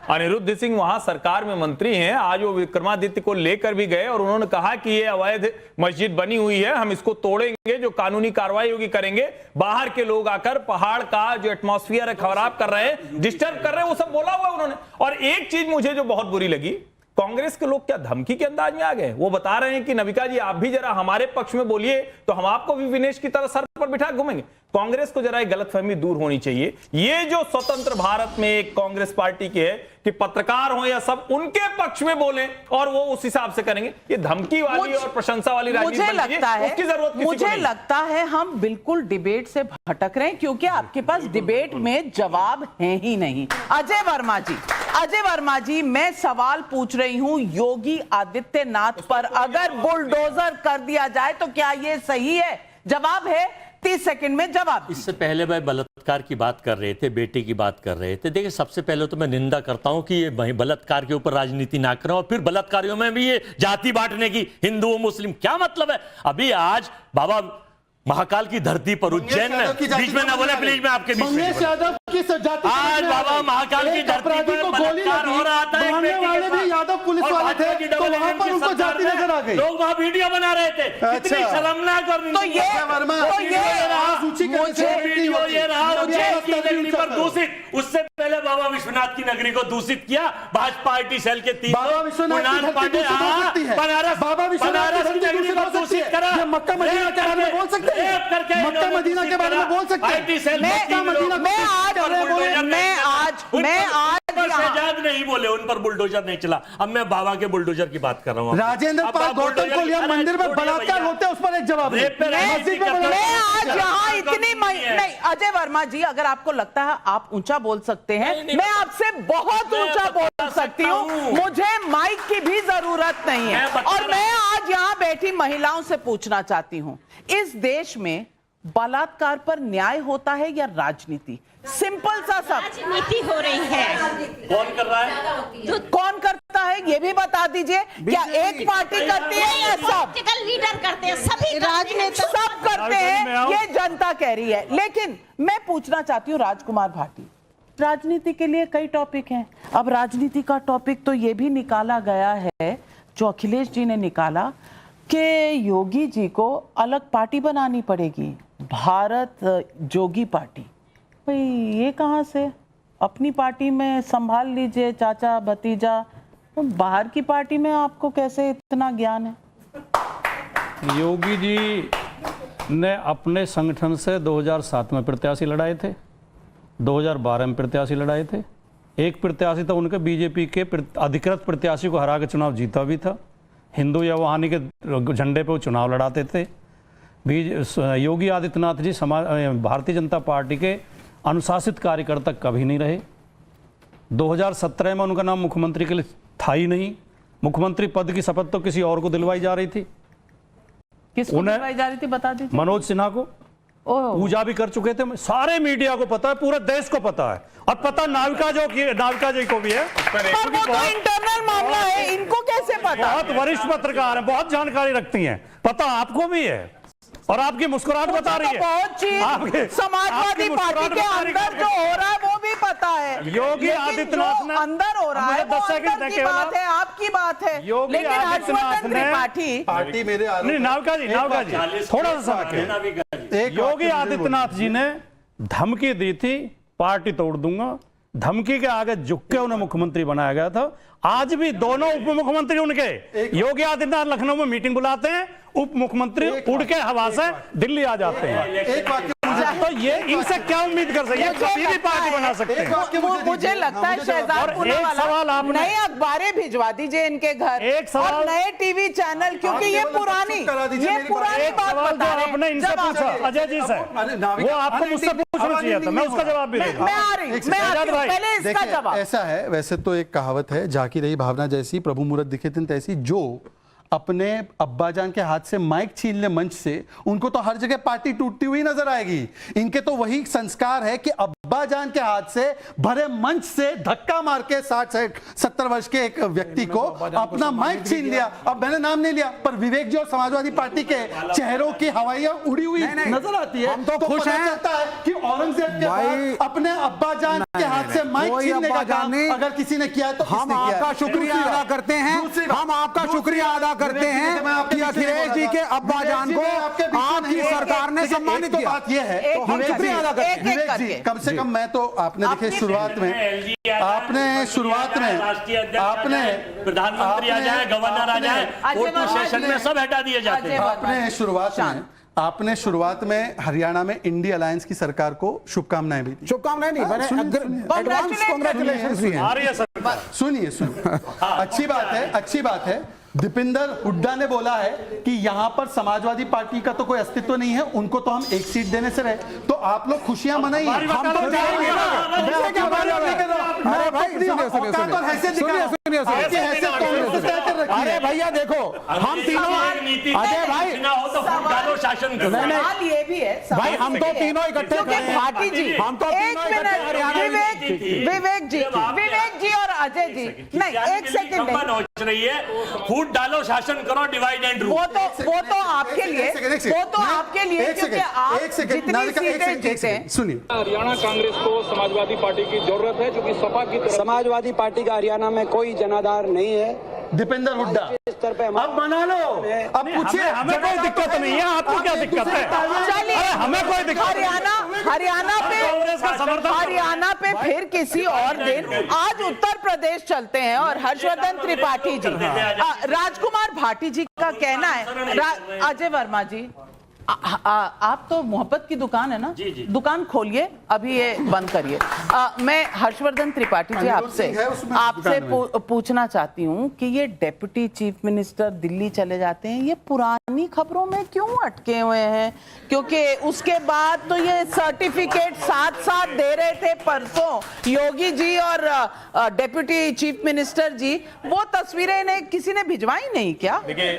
अनिरुद्ध सिंह वहां सरकार में मंत्री हैं, आज वो विक्रमादित्य को लेकर भी गए और उन्होंने कहा कि ये अवैध मस्जिद बनी हुई है, हम इसको तोड़ेंगे, जो कानूनी कार्रवाई होगी करेंगे। बाहर के लोग आकर पहाड़ का जो एटमॉस्फेयर है खराब कर रहे हैं, डिस्टर्ब कर रहे हैं, वो सब बोला हुआ उन्होंने। और एक चीज मुझे जो बहुत बुरी लगी, कांग्रेस के लोग क्या धमकी के अंदाज में आ गए? वो बता रहे हैं कि नविका जी आप भी जरा हमारे पक्ष में बोलिए तो हम आपको भी विनेश की तरह सर पर बिठा घूमेंगे। कांग्रेस को जरा एक गलतफहमी दूर होनी चाहिए। ये जो स्वतंत्र भारत में एक कांग्रेस पार्टी के है कि पत्रकार हो या सब उनके पक्ष में बोले और वो उस हिसाब से करेंगे, ये धमकी वाली और प्रशंसा वाली राजनीति मुझे लगता है, उसकी जरूरत मुझे लगता है हम बिल्कुल डिबेट से भटक रहे हैं, क्योंकि आपके पास डिबेट में जवाब है ही नहीं। अजय वर्मा जी, मैं सवाल पूछ रही हूं योगी आदित्यनाथ पर अगर बुलडोजर कर दिया जाए तो क्या यह सही है? जवाब है 30 सेकंड में जवाब। इससे पहले भाई बलात्कार की बात कर रहे थे, बेटे की बात कर रहे थे। देखिए, सबसे पहले तो मैं निंदा करता हूं कि ये बलात्कार के ऊपर राजनीति ना करें और फिर बलात्कारियों में भी ये जाति बांटने की, हिंदू मुस्लिम, क्या मतलब है? अभी आज बाबा महाकाल की धरती पर उज्जैन में, बीच में ना बोले प्लीज, मैं आपके बीच में मंगेश यादव की जाति आज बाबा महाकाल की धरती पर बलात्कार हो रहा था, वाले भी यादव पुलिस वाले थे, तो वहां पर उनको जाति नजर आ गई। लोग वहां वीडियो बना रहे थे, कितनी शर्मनाक और तो ये वीडियो ये रहा उज्जैन की नगरी पर दूषित, उससे पहले बाबा विश्वनाथ की नगरी को दूषित किया भाजपा पार्टी सेल के तीन बाबा विश्वनाथ की धरती दूषित हो सकती है। बाबा विश्वनाथ की नगरी को दूषित करा, ये मक्का मदीना के बारे में बोल सकते हैं, मक्का मदीना के बारे में बोल सकते हैं। मैं आज शहजाद नहीं बोले, उन पर बुलडोजर नहीं चला। अब मैं बाबा के बुलडोजर की बात कर रहा हूँ। राजेंद्र पाल गौतम को लिया मंदिर में बलात्कार होते हैं, उस पर एक जवाब मैं आज यहाँ इतनी नहीं, अजय वर्मा जी, अगर आपको लगता है आप ऊंचा बोल सकते हैं, मैं आपसे बहुत ऊंचा बोल सकती हूँ, मुझे माइक की भी जरूरत नहीं है। और मैं आज यहाँ बैठी महिलाओं से पूछना चाहती हूँ, इस देश में बलात्कार पर न्याय होता है या राजनीति? सिंपल सा सब। राजनीति हो रही है। कौन कर रहा है? कौन करता है ये भी बता दीजिए। क्या एक पार्टी करती है या सब? पॉलिटिकल लीडर करते हैं, सभी राजनेता सब करते हैं, ये जनता कह रही है। लेकिन मैं पूछना चाहती हूँ राजकुमार भाटी, राजनीति के लिए कई टॉपिक हैं। अब राजनीति का टॉपिक तो ये भी निकाला गया है, जो अखिलेश जी ने निकाला, कि योगी जी को अलग पार्टी बनानी पड़ेगी, भारत जोगी पार्टी। भाई ये कहाँ से? अपनी पार्टी में संभाल लीजिए चाचा भतीजा, तो बाहर की पार्टी में आपको कैसे इतना ज्ञान है? योगी जी ने अपने संगठन से 2007 में प्रत्याशी लड़ाए थे, 2012 में प्रत्याशी लड़ाए थे। एक प्रत्याशी तो उनके बीजेपी के अधिकृत प्रत्याशी को हरा के चुनाव जीता भी था। हिंदू या वहानी के झंडे पे वो चुनाव लड़ाते थे। योगी आदित्यनाथ जी भारतीय जनता पार्टी के अनुशासित कार्यकर्ता कभी नहीं रहे। 2017 में उनका नाम मुख्यमंत्री के लिए था ही नहीं। मुख्यमंत्री पद की शपथ तो किसी और को दिलवाई जा रही थी। किसको दिलवाई जा रही थी बता दीजिए। मनोज सिन्हा को। पूजा भी कर चुके थे, सारे मीडिया को पता है, पूरे देश को पता है, और पता नाविका जी को भी है। पर वो तो इंटरनल मामला है, इनको कैसे पता? बहुत वरिष्ठ पत्रकार हैं, बहुत जानकारी रखती हैं, पता आपको भी है। और आपकी मुस्कुराहट बता रही है, बहुत चीज समाजवादी पार्टी के अंदर जो हो रहा है वो भी पता है। योगी आदित्यनाथ ने अंदर हो रहा है, वो अंदर की बात है, आपकी बात है। योगी आदित्यनाथ ने पार्टी मेरे नहीं, नाविका जी थोड़ा सा समय, योगी आदित्यनाथ जी ने धमकी दी थी पार्टी तोड़ दूंगा, धमकी के आगे झुक के उन्हें मुख्यमंत्री बनाया गया था। आज भी दोनों उप मुख्यमंत्री उनके, योगी आदित्यनाथ लखनऊ में मीटिंग बुलाते हैं, उप मुख्यमंत्री उड़ के हवा से दिल्ली आ जाते हैं। एक वाक्य तो ये इनसे क्या उम्मीद कर सकते हैं? कभी भी पार्टी बना सकते हैं। मुझे लगता है शहजाद पुनावाला नए अखबारें भिजवा दीजिए इनके घर, एक सवाल, और नए टीवी चैनल, क्योंकि ये पुरानी बात बता रहे हैं। आपने इनसे पूछा अजय जी से, वो आपको मुझसे पूछना चाहिए था, मैं उसका जवाब भी मैं आ रही हूं, पहले इसका जवाब। ऐसा है, वैसे तो एक कहावत है, झाकी रही भावना जैसी प्रभु मूरत दिखे तिन तैसी। जो अपने अब्बाजान के हाथ से माइक छीन ले मंच से, उनको तो हर जगह पार्टी टूटती हुई नजर आएगी। इनके तो वही संस्कार है कि अब्बाजान के हाथ से भरे मंच से धक्का मार के 60-70 वर्ष के एक व्यक्ति को अपना माइक छीन लिया। अब मैंने नाम नहीं लिया, पर विवेक जी और समाजवादी पार्टी के चेहरों की हवाइयां उड़ी हुई नजर आती है। हम तो खुश पता हैं चलता है कि औरंगजेब के बाद अपने अब्बाजान के हाथ से माइक छीनने का काम अगर किसी ने किया तो हम आपका शुक्रिया अदा करते हैं। हम आपका शुक्रिया अदा करते हैं कि अखिलेश जी के अब्बाजान को आपकी सरकार ने सम्मानित किया। बात यह है, तो हम शुक्रिया अदा करते हैं। विवेक जी, कम से कम मैं तो आपने देखे शुरुआत में आपने प्रधानमंत्री आ जाए, गवर्नर आ जाए, फोटो सेशन में सब हटा दिए जाते हैं। आपने शुरुआत में हरियाणा में इंडिया अलायंस की सरकार को शुभकामनाएं भी दी। शुभकामनाएं नहीं, मैंने एडवांस कांग्रेचुलेशंस भी हैं। सुनिए अच्छी बात है। दीपिंदर हुड्डा ने बोला है कि यहां पर समाजवादी पार्टी का तो कोई अस्तित्व नहीं है, उनको तो हम एक सीट देने से रहे। तो आप लोग खुशियां मनाइए, हम तो जाएंगे। अरे भैया देखो, हम तीनों, अजय भाई डालो शासन करो। सवाल ये भी है भाई, हम तो तीनों इकट्ठे क्योंकि खड़े हैं। भाटी जी, हम तो एक तीनों इकट्ठे मिनट, हरियाणा विवेक जी और अजय जी, नहीं एक सेकंड, नोच रही है, फूट डालो शासन करो, डिवाइड एंड रूल। वो तो आपके लिए, वो तो आपके लिए, क्योंकि आप जितनी सीटें जीते। सुनिए, हरियाणा कांग्रेस को समाजवादी पार्टी की जरूरत है, क्योंकि सपा की तरफ समाजवादी पार्टी का हरियाणा में कोई जनाधार नहीं है। दीपेंद्र हुड्डा, स्तर पे अब बना लो, अब पूछिए, हमें कोई दिक्कत नहीं है, आपको क्या दिक्कत है? चलिए, हमें कोई दिक्कत हरियाणा पे फिर किसी और दिन, आज उत्तर प्रदेश चलते हैं और हर्षवर्धन त्रिपाठी जी, राजकुमार भाटी जी का कहना है, अजय वर्मा जी, आप तो मोहब्बत की दुकान है ना, दुकान खोलिए, अभी ये बंद करिए। मैं हर्षवर्धन त्रिपाठी जी आपसे पूछना चाहती हूँ कि ये डेप्यूटी चीफ मिनिस्टर दिल्ली चले जाते हैं, ये पुरानी खबरों में क्यों अटके हुए हैं? क्योंकि उसके बाद तो ये सर्टिफिकेट साथ साथ दे रहे थे परसों योगी जी और डेप्यूटी चीफ मिनिस्टर जी, वो तस्वीरें इन्हें किसी ने भिजवाई नहीं क्या? देखिए,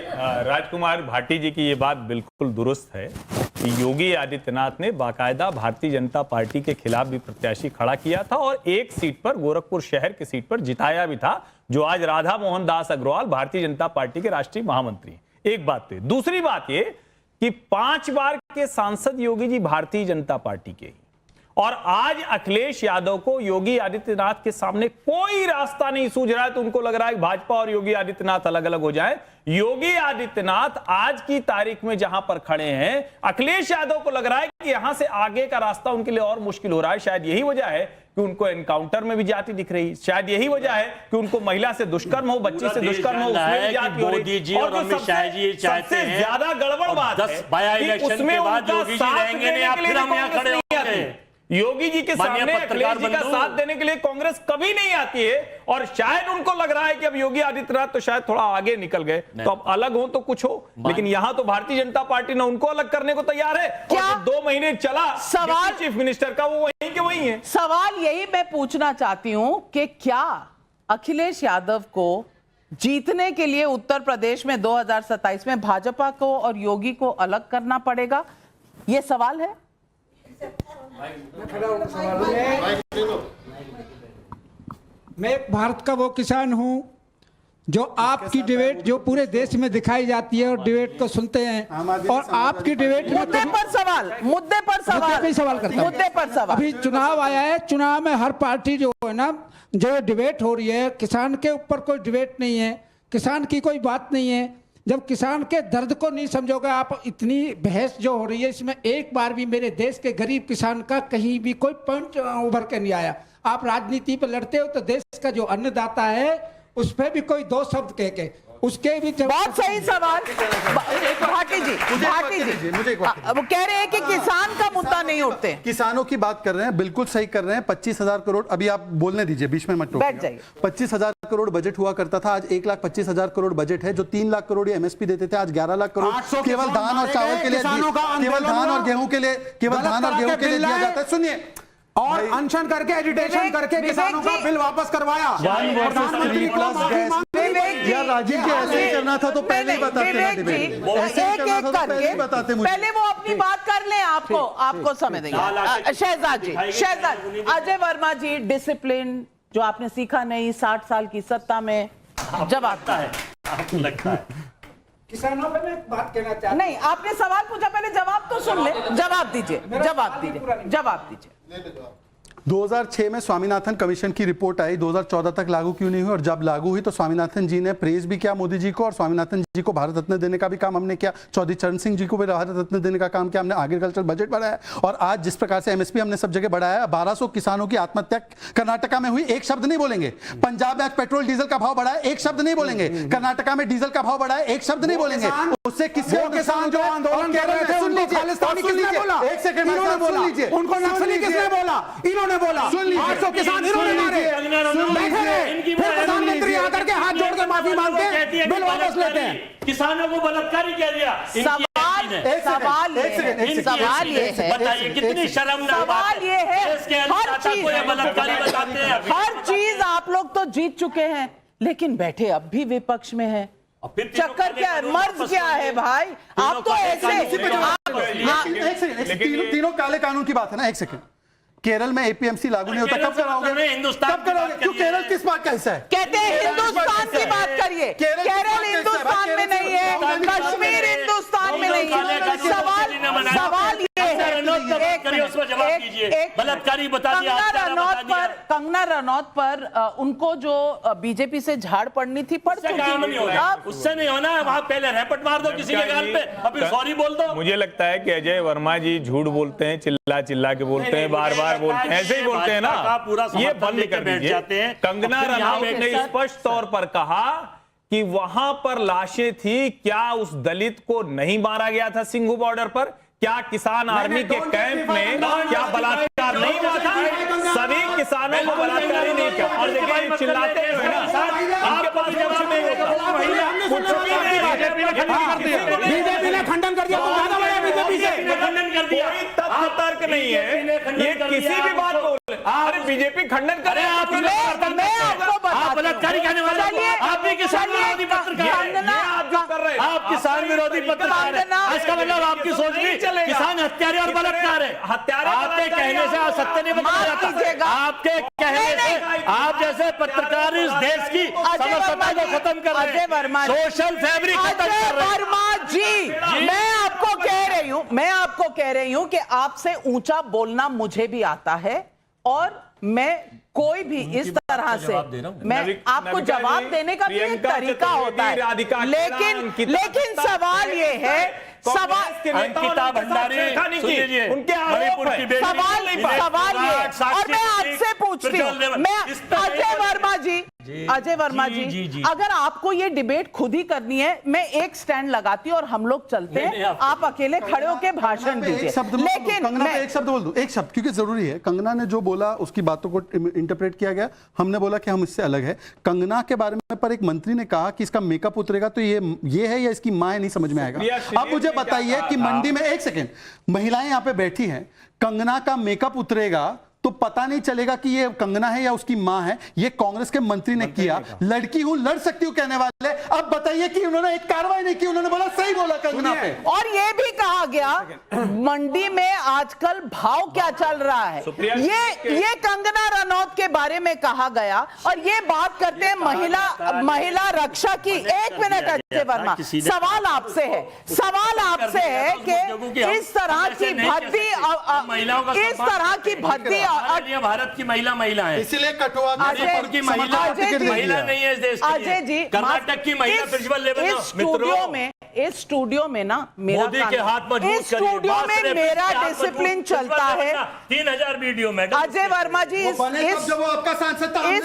राजकुमार भाटी जी की ये बात बिल्कुल दुरुस्त है कि योगी आदित्यनाथ ने बाकायदा भारतीय जनता पार्टी के खिलाफ भी प्रत्याशी खड़ा किया था और एक सीट पर, गोरखपुर शहर की सीट पर जिताया भी था, जो आज राधा मोहन दास अग्रवाल भारतीय जनता पार्टी के राष्ट्रीय महामंत्री हैं। एक बात है। दूसरी बात ये कि 5 बार के सांसद योगी जी भारतीय जनता पार्टी के, और आज अखिलेश यादव को योगी आदित्यनाथ के सामने कोई रास्ता नहीं सूझ रहा है, तो उनको लग रहा है कि भाजपा और योगी आदित्यनाथ अलग अलग हो जाएं। योगी आदित्यनाथ आज की तारीख में जहां पर खड़े हैं, अखिलेश यादव को लग रहा है कि यहां से आगे का रास्ता उनके लिए और मुश्किल हो रहा है। शायद यही वजह है कि उनको एनकाउंटर में भी जाति दिख रही, शायद यही वजह है कि उनको महिला से दुष्कर्म हो, बच्ची से दुष्कर्म हो, उसमें भी जाति हो रही। और सबसे ज्यादा गड़बड़ बात है कि उसमें उनका साथ देने के लिए कांग्रेस नहीं आती। योगी जी के सामने अखिलेश जी का साथ देने के लिए कांग्रेस कभी नहीं आती है, और शायद उनको लग रहा है कि अब योगी आदित्यनाथ तो शायद थोड़ा आगे निकल गए, तो अब अलग हो तो कुछ हो, लेकिन यहां तो भारतीय जनता पार्टी ने उनको अलग करने को तैयार है। क्या 2 महीने चला सवाल चीफ मिनिस्टर का, वो वहीं के वहीं है। सवाल यही मैं पूछना चाहती हूं कि क्या अखिलेश यादव को जीतने के लिए उत्तर प्रदेश में 2027 में भाजपा को और योगी को अलग करना पड़ेगा? यह सवाल है। मैं एक भारत का वो किसान हूं जो आपकी डिबेट जो पूरे देश में दिखाई जाती है और डिबेट को सुनते हैं, और आपकी डिबेट मुद्दे पर सवाल करता हूं। मुद्दे पर सवाल। अभी चुनाव आया है, चुनाव में हर पार्टी जो है ना, जो डिबेट हो रही है, किसान के ऊपर कोई डिबेट नहीं है, किसान की कोई बात नहीं है। जब किसान के दर्द को नहीं समझोगे आप, इतनी बहस जो हो रही है, इसमें एक बार भी मेरे देश के गरीब किसान का कहीं भी कोई पॉइंट उभर के नहीं आया। आप राजनीति पर लड़ते हो तो देश का जो अन्नदाता है उस पर भी कोई 2 शब्द कह के उसके भी बहुत सही सवाल। भाटी जी मुझे वो कह रहे हैं कि किसान का मुद्दा नहीं उठते। किसानों की बात कर रहे हैं, बिल्कुल सही कर रहे हैं। 25,000 करोड़, अभी आप बोलने दीजिए, बीच में मत बैठ जाइए। 25,000 करोड़ बजट हुआ करता था, आज 1,25,000 करोड़ बजट है। जो 3 लाख करोड़ एमएसपी देते थे, आज 11 लाख करोड़ केवल धान और चावल के लिए, केवल धान और गेहूं के लिए, दिया जाता है। सुनिए, और अनशन करके, एजिटेशन करके किसानों का बिल वापस करवाया। प्रधानमंत्री को राजीव जी ऐसे ही करना था तो पहले ही बताते पहले वो अपनी बात कर लें, आपको समय देंगे। शहजाद जी, अजय वर्मा जी, डिसिप्लिन जो आपने सीखा नहीं 60 साल की सत्ता में, जवाब आपको लगता है किसानों पे मैं बात कहना चाहता हूं। नहीं, आपने सवाल पूछा, पहले जवाब तो सुन ले। जवाब दीजिए। 2006 में स्वामीनाथन कमीशन की रिपोर्ट आई, 2014 तक लागू क्यों नहीं हुई, और जब लागू हुई तो स्वामीनाथन जी ने प्रेज भी किया मोदी जी को, और स्वामीनाथन जी को भारत रत्न देने का भी काम हमने किया, चौधरी चरण सिंह जी को भी भारत रत्न देने का काम किया हमने, एग्रीकल्चर बजट बढ़ाया, और आज जिस प्रकार से एमएसपी हमने सब जगह बढ़ाया। 1200 किसानों की आत्महत्या कर्नाटका में हुई, एक शब्द नहीं बोलेंगे। पंजाब में आज पेट्रोल डीजल का भाव बढ़ा है, एक शब्द नहीं बोलेंगे। कर्नाटका में डीजल का भाव बढ़ा है, एक शब्द नहीं बोलेंगे। उससे किसान जो आंदोलन कर रहे थे उनको खालिस्तानी किसने बोला? एक सेकंड उनको नक्सली किसने बोला? इन्होंने बोला। 800 किसान इन्होंने मारे। फिर प्रधानमंत्री आकर के हाथ जोड़ के माफी मांगते, बिल वापस लेते हैं। किसानों को बलात्कारी कह दिया। सवाल ये है, बताइए कितनी शर्मनाक बात है। ये है, हर चीज आप लोग तो जीत चुके हैं, लेकिन बैठे अब भी विपक्ष में है। और फिर तीनों चक्कर क्या है, काले मर्ज कानून क्या वापस है होंगे। भाई? आप तो ऐसे एक सेकंड, तीनों काले कानून की बात है ना, एक सेकंड। केरल में एपीएमसी लागू नहीं होता, कब कराओगे? हिंदुस्तान कब कराओगे? क्यों? केरल किस बात का हिस्सा है? कहते हैं हिंदुस्तान की बात करिए। केरल हिंदुस्तान में नहीं है, कश्मीर हिंदुस्तान में नहीं है। सवाल ये है, बलात्कारी बता दिया, कंगना रनौत पर उनको जो बीजेपी से झाड़ पड़नी थी पड़ चुकी है। उससे नहीं होना, वहां पहले रैपट मार दो किसी के गाल पे, अभी सॉरी बोल दो। मुझे लगता है कि अजय वर्मा जी झूठ बोलते हैं, चिल्ला चिल्ला के बोलते हैं, बार बार बोलते हैं, ऐसे ही बोलते हैं ना, ये बंद कर दीजिए। कंगना रनौत ने स्पष्ट तौर पर कहा कि वहां पर लाशें थी, क्या उस दलित को नहीं मारा गया था सिंघू बॉर्डर पर? क्या किसान आर्मी के कैंप में क्या बलात्कार नहीं हुआ था? सभी किसानों को बलात्कार ही नहीं किया। और देखिए चिल्लाते हैं ना, आपके पास जवाब नहीं होता। बीजेपी ने खंडन कर दिया, तुम ज्यादा बड़े बीजेपी से खंडन कर दिया। कोई तथ्य तर्क नहीं है, ये किसी भी बात को। अरे बीजेपी खंडन करे, आप बलात्कारी कहने वाले, आप भी किसान विरोधी पत्रकार हैं, आप किसान विरोधी पत्रकार हैं। इसका मतलब आपकी सोच भी किसान हत्यारे और बलात्कार है। आपके कहने से सत्य नहीं बदल जाता। आपके कहने से आप जैसे पत्रकार इस देश की समरसता को खत्म कर रहे हैं, सोशल फैब्रिक खत्म कर रहे हैं। वर्मा जी, मैं आपको कह रही हूं कि आपसे ऊंचा बोलना मुझे भी आता है, और मैं कोई भी इस तरह से, मैं आपको जवाब देने का भी एक तरीका होता है, लेकिन सवाल ये है, अंकिता भंडारी उनके सवाल ये, और मैं आपसे पूछती हूँ, मैं अजय वर्मा जी, अगर आपको ये डिबेट खुद ही करनी है, मैं एक स्टैंड लगाती हूँ और हम लोग चलते हैं, आप अकेले खड़े होकर भाषण दीजिए। लेकिन कंगना पे एक शब्द बोल दूं, एक शब्द, क्योंकि जरूरी है। कंगना ने जो बोला उसकी बातों को इंटरप्रेट किया गया, हमने बोला कि हम इससे अलग है। कंगना के बारे में पर एक मंत्री ने कहा कि इसका मेकअप उतरेगा तो ये है या इसकी मां है, नहीं समझ में आएगा। अब मुझे बताइए कि मंडी में, एक सेकेंड, महिलाएं यहां पे बैठी हैं, कंगना का मेकअप उतरेगा तो पता नहीं चलेगा कि ये कंगना है या उसकी मां है। ये कांग्रेस के मंत्री ने किया, लड़की हूं लड़ सकती हूं कहने वाले। अब बताइए कि उन्होंने एक कार्रवाई नहीं की, उन्होंने बोला सही बोला कंगना पे। और ये भी कहा गया मंडी में आजकल भाव क्या चल रहा है, ये कंगना रनौत के बारे में कहा गया। और ये बात करते हैं महिला रक्षा की। एक मिनट अजय वर्मा, सवाल आपसे है कि इस तरह की भर्ती, इस तरह की भर्ती, भारत की महिला है, इसलिए कठुआ की महिला नहीं है इस देश की। अजय जी, कर्नाटक की महिला प्रिंसिपल लेवल इस स्टूडियो में ना, मोदी के हाथ मजबूत इस स्टूडियो में मेरा डिसिप्लिन चलता है। 3000 वीडियो में अजय वर्मा जी, इस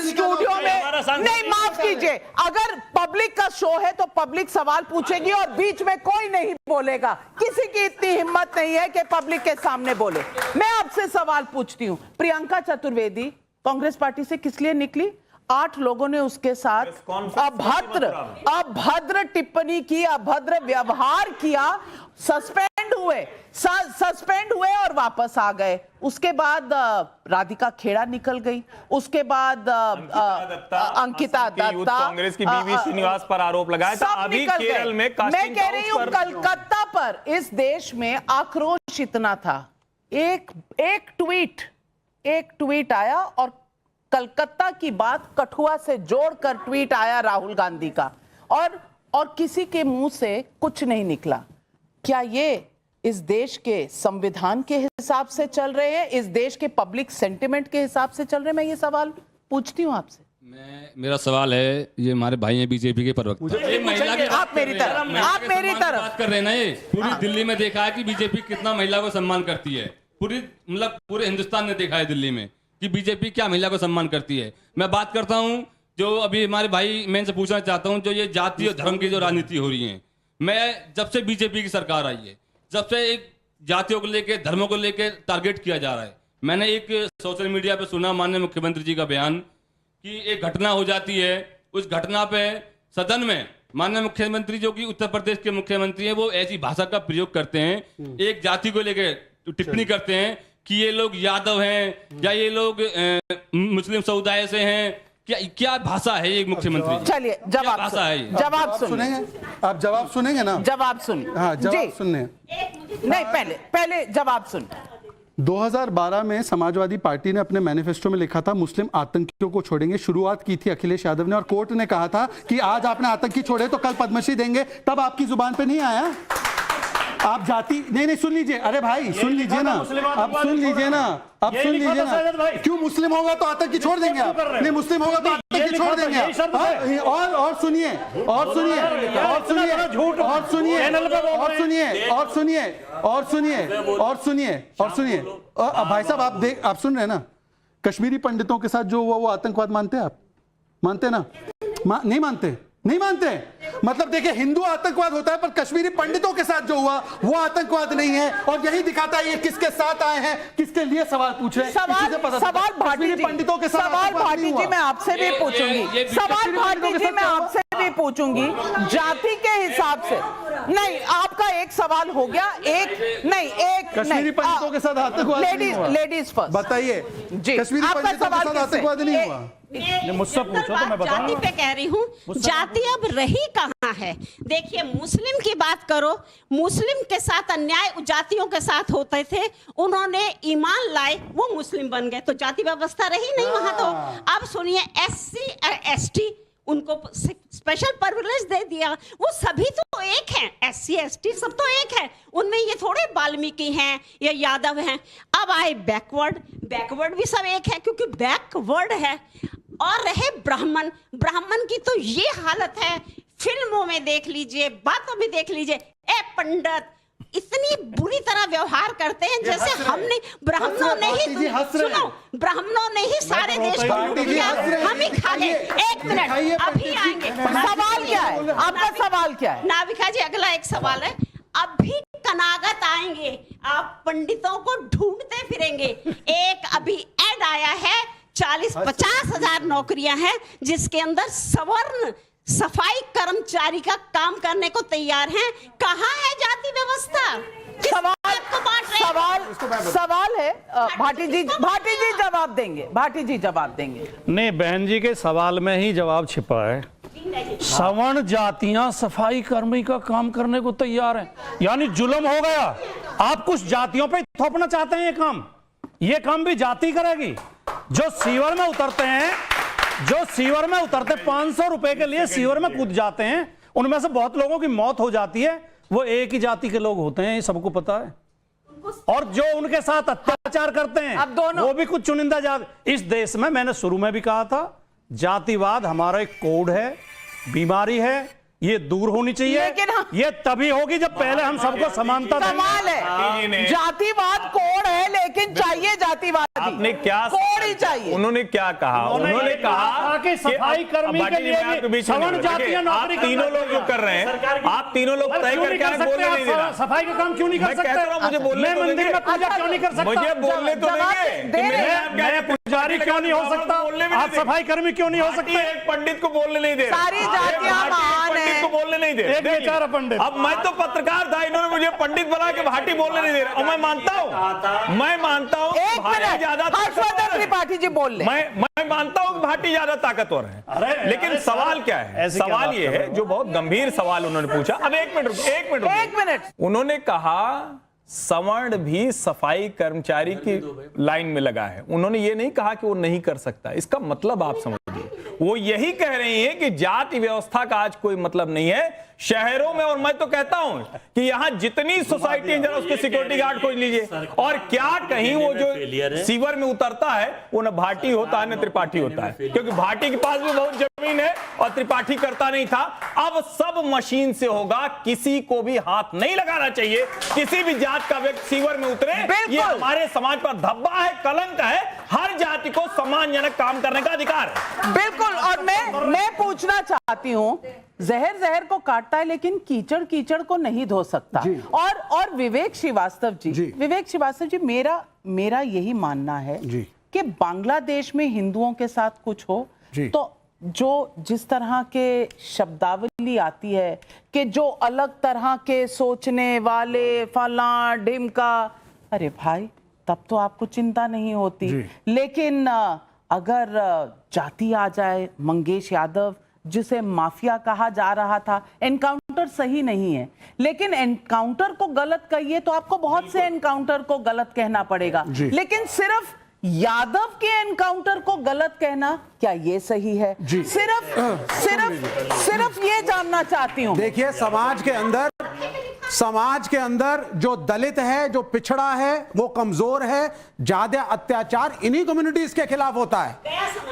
स्टूडियो में नहीं, माफ कीजिए, अगर पब्लिक का शो है तो पब्लिक सवाल पूछेगी और बीच में कोई नहीं बोलेगा। किसी की इतनी हिम्मत नहीं है कि पब्लिक के सामने बोले। मैं आपसे सवाल पूछती हूं, प्रियंका चतुर्वेदी कांग्रेस पार्टी से किस लिए निकली? 8 लोगों ने उसके साथ अभद्र टिप्पणी की, अभद्र व्यवहार किया, सस्पेंड हुए और वापस आ गए। उसके बाद राधिका खेड़ा निकल गई, उसके बाद अंकिता दत्ता, कांग्रेस की बीवी श्रीनिवास पर आरोप लगाया था। अभी केरल में मैं कह रही हूं, कलकत्ता पर इस देश में आक्रोश इतना था, एक ट्वीट आया और कलकत्ता की बात कठुआ से जोड़कर ट्वीट आया राहुल गांधी का, और किसी के मुंह से कुछ नहीं निकला। क्या ये इस देश के संविधान के हिसाब से चल रहे हैं, इस देश के पब्लिक सेंटिमेंट के हिसाब से चल रहे हैं? मैं ये सवाल पूछती हूं आपसे। मेरा सवाल है, ये हमारे भाई हैं बीजेपी के प्रवक्ता, आप मेरी तरफ बात कर रहे हैं ना। ये पूरी दिल्ली में देखा है कि बीजेपी कितना महिला को सम्मान करती है। पूरे हिंदुस्तान ने देखा है दिल्ली में कि बीजेपी क्या महिला को सम्मान करती है। मैं बात करता हूं, जो अभी हमारे भाई, मैं इनसे पूछना चाहता हूं, जो ये जाति और धर्म की जो राजनीति हो रही है, मैं जब से बीजेपी की सरकार आई है, जब से एक जातियों को लेकर, धर्मों को लेकर टारगेट किया जा रहा है। मैंने एक सोशल मीडिया पे सुना माननीय मुख्यमंत्री जी का बयान कि एक घटना हो जाती है, उस घटना पे सदन में माननीय मुख्यमंत्री, जो कि उत्तर प्रदेश के मुख्यमंत्री हैं, वो ऐसी भाषा का प्रयोग करते हैं, एक जाति को लेकर टिप्पणी करते हैं कि ये लोग यादव हैं या ये लोग मुस्लिम समुदाय से हैं क्या भाषा है ये मुख्यमंत्री जी? चलिए क्या जवाब भाषा है ये? जवाब सुनेंगे, आप जवाब सुनेंगे ना? जवाब सुन, हाँ, जवाब जी सुनने। नहीं, पहले जवाब सुन। 2012 में समाजवादी पार्टी ने अपने मैनिफेस्टो में लिखा था मुस्लिम आतंकियों को छोड़ेंगे। शुरुआत की थी अखिलेश यादव ने और कोर्ट ने कहा था कि आज आपने आतंकी छोड़े तो कल पद्मश्री देंगे। तब आपकी जुबान पे नहीं आया। आप जाति नहीं सुन लीजिए, अरे भाई सुन लीजिए ना, अब सुन लीजिए ना, अब सुन लीजिए ना। क्यों मुस्लिम होगा तो आतंकी छोड़ देंगे आप? नहीं, मुस्लिम होगा तो आतंकी छोड़ देंगे आप। और सुनिए और सुनिए और सुनिए और सुनिए और सुनिए और सुनिए और सुनिए और सुनिए और सुनिए। भाई साहब आप सुन रहे हैं ना? कश्मीरी पंडितों के साथ जो हुआ वो आतंकवाद मानते हैं आप? मानते ना? नहीं मानते? नहीं मानते। मतलब देखिए, हिंदू आतंकवाद होता है पर कश्मीरी पंडितों के साथ जो हुआ वो आतंकवाद नहीं है। और यही दिखाता है ये किसके साथ आए हैं, किसके लिए सवाल पूछ रहे हैं। सवाल भाटी जी, पंडितों के साथ सवाल भाटी जी मैं आपसे भी पूछूंगी, सवाल भाटी जी मैं आपसे भी पूछूंगी जाति के हिसाब से। नहीं, आपका एक सवाल हो गया, एक नहीं, एक कश्मीरी पंडितों के साथ आतंकवाद लेडीज फर्स्ट बताइए जी, कश्मीरी आपका पंडितों के सवाल साथ आतंकवाद नहीं हुआ? मुझसे पूछो तो मैं बताऊंगा। जाति पे कह रही हूँ, जाति अब रही कहाँ है? देखिए, मुस्लिम की बात करो, मुस्लिम के साथ अन्याय जातियों के साथ होते थे, उन्होंने ईमान लाए, वो मुस्लिम बन गए, तो जाति व्यवस्था रही नहीं वहां। तो अब सुनिए, SC और ST उनको स्पेशल प्रिविलेज दे दिया। वो सभी तो एक हैं, SC ST सब तो एक है, उनमें ये थोड़े वाल्मीकि हैं या यादव हैं। अब आए बैकवर्ड भी सब एक है क्योंकि बैकवर्ड है। और रहे ब्राह्मण की तो ये हालत है, फिल्मों में देख लीजिए, बातों में देख लीजिए, ए पंडित इतनी बुरी तरह व्यवहार करते हैं जैसे हमने ब्राह्मणों ने ही, सुनो, ब्राह्मणों ने ही सारे देश को लूट लिया, हम ही खा गए। एक मिनट, अभी आएंगे। सवाल क्या है आपका? सवाल क्या है नाविका जी? अगला एक सवाल है, अभी कनागत आएंगे, आप पंडितों को ढूंढते फिरेंगे। एक अभी ऐड आया है, 40-50 हजार नौकरियां हैं जिसके अंदर सवर्ण सफाई कर्मचारी का काम करने को तैयार हैं। कहाँ है जाति व्यवस्था? सवाल है भाटी जी जवाब देंगे, भाटी जी जवाब देंगे। नहीं, बहन जी के सवाल में ही जवाब छिपा है। सवर्ण जातियां सफाई कर्मी का काम करने को तैयार हैं, यानी जुल्म हो गया। आप कुछ जातियों पे थोपना चाहते हैं ये काम भी जाति करेगी। जो सीवर में उतरते 500 रुपए के लिए सीवर में कूद जाते हैं, उनमें से बहुत लोगों की मौत हो जाती है, वो एक ही जाति के लोग होते हैं, ये सबको पता है। और जो उनके साथ अत्याचार करते हैं अब दोनों, वो भी कुछ चुनिंदा जाति। इस देश में मैंने शुरू में भी कहा था, जातिवाद हमारा एक कोड है, बीमारी है, ये दूर होनी चाहिए। लेकिन ये तभी होगी जब पहले हम सबको समानता देंगे। कमाल है, जातिवाद कोड है लेकिन चाहिए जातिवाद। आपने क्या कोड ही चाहिए। उन्होंने क्या कहा? उन्होंने कहा कि सफाई कर्मी के लिए सवर्ण जातियां नौकरी, आप तीनों लोग जो कर रहे हैं, आप तीनों लोग तय करके बोलने नहीं दे रहा। सफाई का काम क्यों नहीं कर सकते? मुझे बोलने तो मंदिर में पूजा क्यों नहीं कर सकता? मुझे बोलने तो मैं पुजारी क्यों नहीं हो सकता? आप सफाई कर्मी क्यों नहीं हो सकते? एक पंडित को बोलने नहीं दे रहे, सारी जातियां महान हैं, को बोलने नहीं दे रहे। एक बेचारा पंडित। अब मैं तो पत्रकार था, इन्होंने मुझे पंडित बना के भाटी बोलने नहीं दे रहे। और मैं मानता हूँ एक ज्यादा त्रिपाठी जी बोल ले। मैं मानता हूँ भाटी ज्यादा ताकतवर है, लेकिन सवाल क्या है? सवाल ये है, जो बहुत गंभीर सवाल उन्होंने पूछा। अब एक मिनट, उन्होंने कहा सवर्ण भी सफाई कर्मचारी की लाइन में लगा है। उन्होंने ये नहीं कहा कि वो नहीं कर सकता। इसका मतलब आप समझिए, वो यही कह रही हैं कि जाति व्यवस्था का आज कोई मतलब नहीं है शहरों में। और मैं तो कहता हूं कि यहां जितनी सोसाइटी है, जरा उसके सिक्योरिटी गार्ड खोज लीजिए। और क्या कहीं वो जो सीवर में उतरता है वो न भाटी होता है न त्रिपाठी होता है, क्योंकि भाटी के पास भी बहुत जमीन है और त्रिपाठी करता नहीं था। अब सब मशीन से होगा, किसी को भी हाथ नहीं लगाना चाहिए। किसी भी जात का व्यक्ति सीवर में उतरे, ये हमारे समाज पर धब्बा है, कलंक है। हर जाति को सम्मानजनक काम करने का अधिकार है। बिल्कुल। और मैं पूछना चाहती हूँ, जहर को काटता है लेकिन कीचड़ को नहीं धो सकता। और विवेक श्रीवास्तव जी, मेरा यही मानना है कि बांग्लादेश में हिंदुओं के साथ कुछ हो तो जिस तरह के शब्दावली आती है कि जो अलग तरह के सोचने वाले फला ढिमका, अरे भाई तब तो आपको चिंता नहीं होती। लेकिन अगर जाति आ जाए, मंगेश यादव जिसे माफिया कहा जा रहा था, एनकाउंटर सही नहीं है, लेकिन एनकाउंटर को गलत कहिए तो आपको बहुत से एनकाउंटर को गलत कहना पड़ेगा, लेकिन सिर्फ यादव के एनकाउंटर को गलत कहना क्या ये सही है? सिर्फ ये जानना चाहती हूँ। देखिए, समाज के अंदर जो दलित है, जो पिछड़ा है, वो कमजोर है, ज्यादा अत्याचार इन्हीं कम्युनिटीज के खिलाफ होता है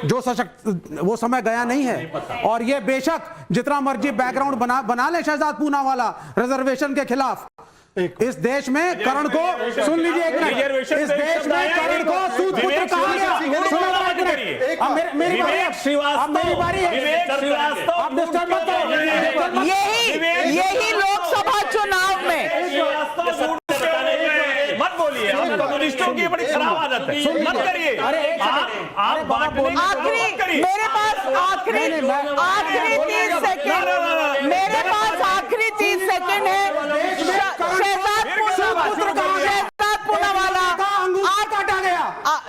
जो सशक्त। वो समय गया नहीं है। और ये बेशक जितना मर्जी बैकग्राउंड बना ले शहजाद पूनावाला रिजर्वेशन के खिलाफ, इस देश में करण को, सुन लीजिए एक मिनट, इस देश में करण को सूतपुत्र कहा गया। मेरी बारी है, आप डिस्टर्ब मत करो। यही लोकसभा चुनाव में मत बोलिए, आप कम्युनिस्टों की बड़ी खराब आदत है, मत करिए। आप मेरे पास आखिरी 30 सेकंड, मेरे पास आखिरी 30 सेकंड है।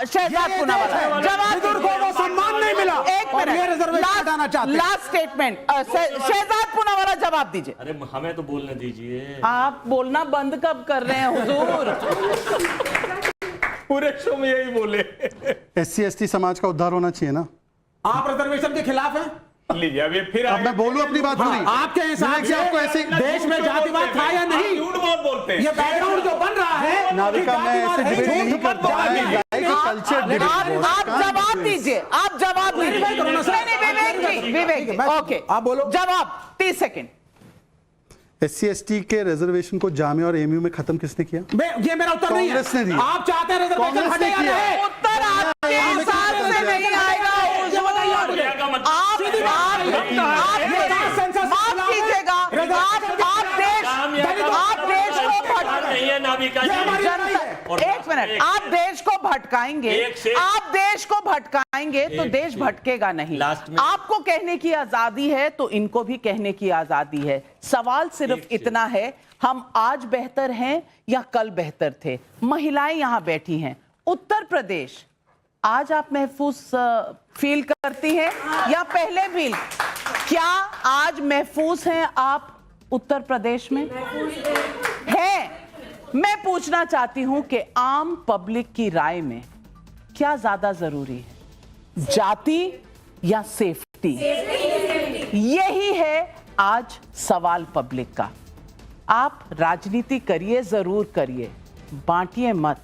शहजाद पूनावाला जवाब को सम्मान नहीं मिला। एक minute, last statement, Shehzad Poonawalla जवाब दीजिए। अरे हमें तो बोलने दीजिए। आप बोलना बंद कब कर रहे हैं हुजूर? पूरे शो में यही बोले। SC/ST समाज का उद्धार होना चाहिए ना। आप रिजर्वेशन के खिलाफ हैं? लीजिए, अभी फिर अब मैं बोलूं अपनी बात पूरी। आपके हिसाब से आपको ऐसे देश में जातिवाद था या नहीं? झूठ बहुत बोलते हैं। ये बैकग्राउंड जो बन रहा है, नाविका, मैं ऐसे डिबेट नहीं करता। आप जवाब दीजिए, आप जवाब दीजिए। विवेक, ओके, आप बोलो जवाब। 30 सेकंड। SC/ST के रिजर्वेशन को जामिया और AMU में खत्म किसने किया? ये मेरा उत्तर नहीं है। कांग्रेस ने दिया। आप चाहते हैं रिजर्वेशन हटे या नहीं? उत्तर आपके हिसाब से नहीं आएगा। माफ कीजिएगा, एक मिनट, आप देश को भटकाएंगे, आप देश को भटकाएंगे तो देश भटकेगा नहीं। आपको कहने की आजादी है तो इनको भी कहने की आजादी है। सवाल सिर्फ इतना है, हम आज बेहतर हैं या कल बेहतर थे? महिलाएं यहां बैठी हैं। उत्तर प्रदेश, आज आप महफूज फील करती हैं या पहले भी? क्या आज महफूज हैं आप उत्तर प्रदेश में? है। मैं पूछना चाहती हूं कि आम पब्लिक की राय में क्या ज्यादा जरूरी है, जाति या सेफ्टी? यही है आज सवाल पब्लिक का। आप राजनीति करिए, जरूर करिए, बांटिए मत,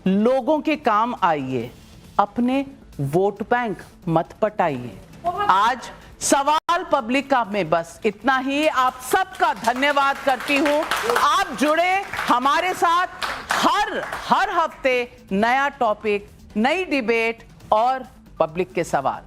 लोगों के काम आइए, अपने वोट बैंक मत पटाइए। आज सवाल पब्लिक का में बस इतना ही। आप सबका धन्यवाद करती हूं। आप जुड़े हमारे साथ, हर हफ्ते नया टॉपिक, नई डिबेट और पब्लिक के सवाल।